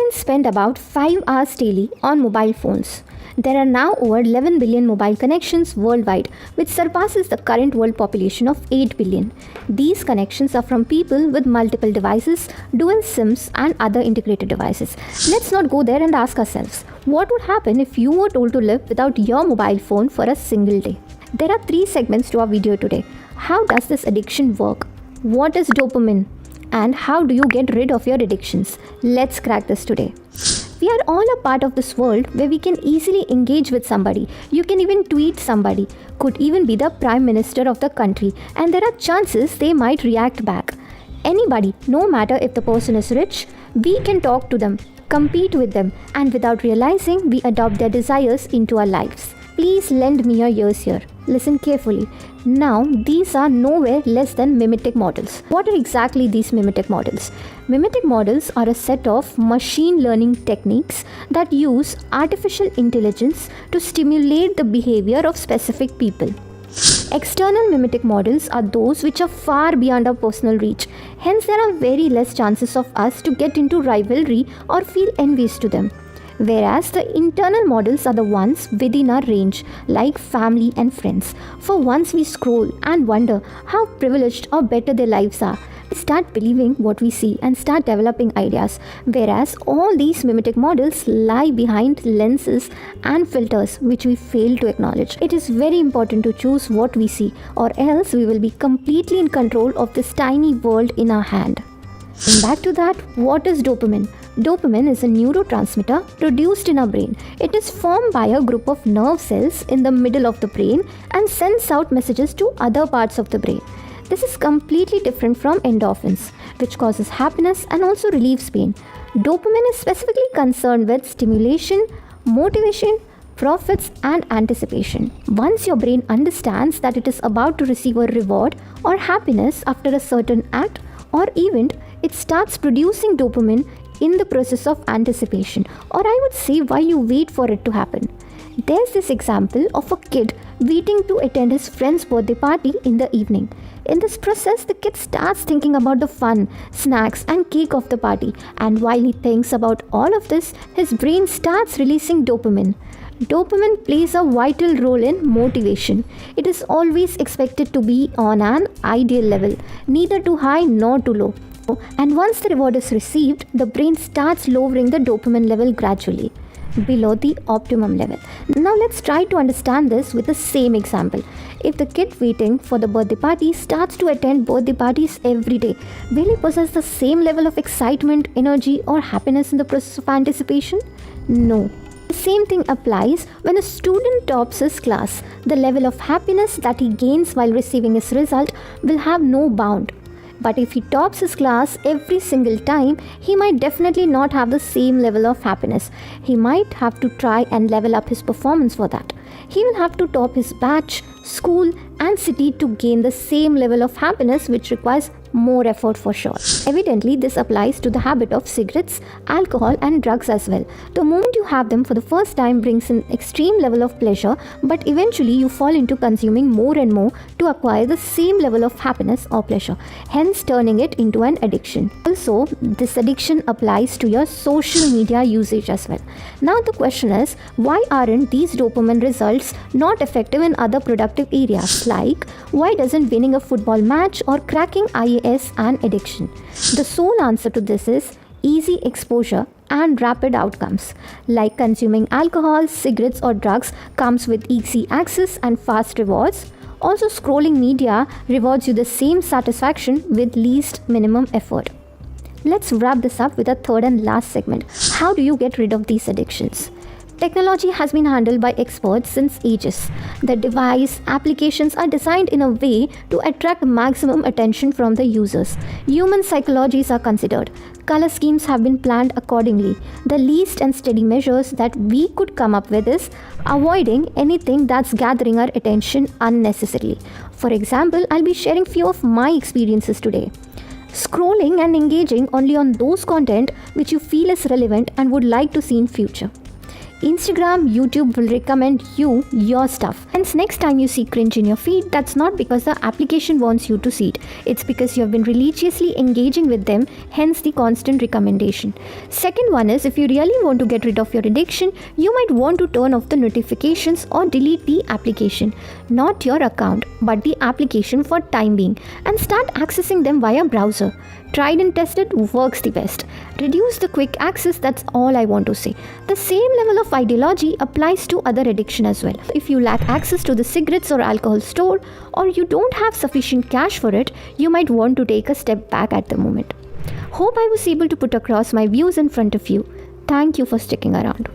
Humans spend about 5 hours daily on mobile phones. There are now over 11 billion mobile connections worldwide, which surpasses the current world population of 8 billion. These connections are from people with multiple devices, dual SIMs, and other integrated devices. Let's not go there and ask ourselves, what would happen if you were told to live without your mobile phone for a single day? There are 3 segments to our video today. How does this addiction work? What is dopamine? And how do you get rid of your addictions? Let's crack this today. We are all a part of this world where we can easily engage with somebody. You can even tweet somebody, could even be the Prime Minister of the country, and there are chances they might react back. Anybody, no matter if the person is rich, we can talk to them, compete with them, and without realizing, we adopt their desires into our lives. Please lend me your ears here. Listen carefully. Now, these are nowhere less than mimetic models. What are exactly these mimetic models? Mimetic models are a set of machine learning techniques that use artificial intelligence to stimulate the behavior of specific people. External mimetic models are those which are far beyond our personal reach. Hence, there are very less chances of us to get into rivalry or feel envious to them. Whereas the internal models are the ones within our range, like family and friends. For once we scroll and wonder how privileged or better their lives are, we start believing what we see and start developing ideas. Whereas all these mimetic models lie behind lenses and filters which we fail to acknowledge. It is very important to choose what we see, or else we will be completely in control of this tiny world in our hand. And back to that, what is dopamine? Dopamine is a neurotransmitter produced in our brain. It is formed by a group of nerve cells in the middle of the brain and sends out messages to other parts of the brain. This is completely different from endorphins, which causes happiness and also relieves pain. Dopamine is specifically concerned with stimulation, motivation, profits, and anticipation. Once your brain understands that it is about to receive a reward or happiness after a certain act or event, it starts producing dopamine in the process of anticipation, or I would say while you wait for it to happen. There's this example of a kid waiting to attend his friend's birthday party in the evening. In this process, the kid starts thinking about the fun, snacks, and cake of the party, and while he thinks about all of this, his brain starts releasing dopamine. Dopamine plays a vital role in motivation. It is always expected to be on an ideal level, neither too high nor too low. And once the reward is received, the brain starts lowering the dopamine level gradually below the optimum level. Now let's try to understand this with the same example. If the kid waiting for the birthday party starts to attend birthday parties every day, will he possess the same level of excitement, energy, or happiness in the process of anticipation? No. The same thing applies when a student tops his class. The level of happiness that he gains while receiving his result will have no bound. But if he tops his class every single time, he might definitely not have the same level of happiness. He might have to try and level up his performance for that. He will have to top his batch, school, and city to gain the same level of happiness, which requires more effort for sure. Evidently, this applies to the habit of cigarettes, alcohol, and drugs as well. The moment you have them for the first time brings an extreme level of pleasure, but eventually you fall into consuming more and more to acquire the same level of happiness or pleasure, hence turning it into an addiction. Also, this addiction applies to your social media usage as well. Now the question is, why aren't these dopamine results not effective in other productive areas? Like, why doesn't winning a football match or cracking IAS an addiction? The sole answer to this is easy exposure and rapid outcomes. Like consuming alcohol, cigarettes, or drugs comes with easy access and fast rewards. Also, scrolling media rewards you the same satisfaction with least minimum effort. Let's wrap this up with a third and last segment. How do you get rid of these addictions? Technology has been handled by experts since ages. The device applications are designed in a way to attract maximum attention from the users. Human psychologies are considered. Color schemes have been planned accordingly. The least and steady measures that we could come up with is avoiding anything that's gathering our attention unnecessarily. For example, I'll be sharing few of my experiences today. Scrolling and engaging only on those content which you feel is relevant and would like to see in future. Instagram, YouTube will recommend you your stuff. Hence, next time you see cringe in your feed, that's not because the application wants you to see it. It's because you have been religiously engaging with them, hence the constant recommendation. Second one is, if you really want to get rid of your addiction, you might want to turn off the notifications or delete the application. Not your account, but the application for time being, and start accessing them via browser. Tried and tested, works the best. Reduce the quick access, that's all I want to say. The same level of ideology applies to other addiction as well. If you lack access to the cigarettes or alcohol store, or you don't have sufficient cash for it, you might want to take a step back at the moment. Hope I was able to put across my views in front of you. Thank you for sticking around.